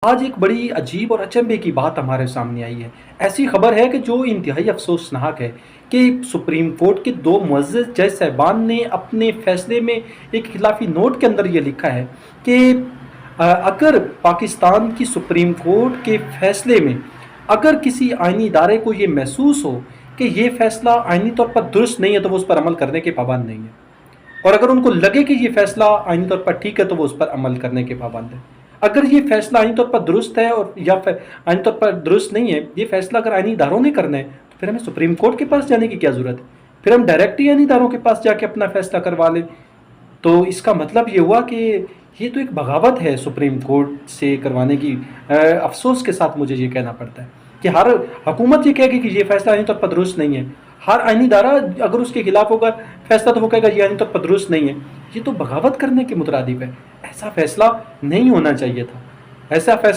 آج ایک بڑی عجیب اور اچنبھے کی بات ہمارے سامنے آئی ہے۔ ایسی خبر ہے کہ جو انتہائی افسوسناک ہے کہ سپریم کورٹ کے دو معزز جج صاحبان نے اپنے فیصلے میں ایک خلافی نوٹ کے اندر یہ لکھا ہے کہ اگر پاکستان کی سپریم کورٹ کے فیصلے میں اگر کسی آئینی ادارے کو یہ محسوس ہو کہ یہ فیصلہ آئینی طور پر درست نہیں ہے تو وہ اس پر عمل کرنے کے پابند نہیں ہے، اور اگر ان کو لگے کہ یہ فیصلہ آئینی طور پر ٹھیک ہے تو وہ اس پر عمل کرنے کے پابند ہے۔ اگر یہ فیصلہ آئینی طور پر درست ہے اور یا آئینی طور پر درست نہیں ہے، یہ فیصلہ اگر آئینی اداروں نے کرنا ہے تو پھر ہمیں سپریم کورٹ کے پاس جانے کی کیا ضرورت ہے؟ پھر ہم ڈائریکٹ ہی آئینی اداروں کے پاس جا کے اپنا فیصلہ کروا لیں۔ تو اس کا مطلب یہ ہوا کہ یہ تو ایک بغاوت ہے سپریم کورٹ سے کروانے کی۔ افسوس کے ساتھ مجھے یہ کہنا پڑتا ہے کہ ہر حکومت یہ کہے گی کہ یہ فیصلہ آئینی طور پر درست نہیں ہے، ہر آئینی ادارہ اگر اس کے خلاف ہوگا فیصلہ تو وہ کہے گا یہ آئینی طور پر درست نہیں ہے۔ یہ تو بغاوت کرنے کے مترادف ہے۔ ایسا فیصلہ نہیں ہونا چاہیے تھا۔ ایسا فیصلہ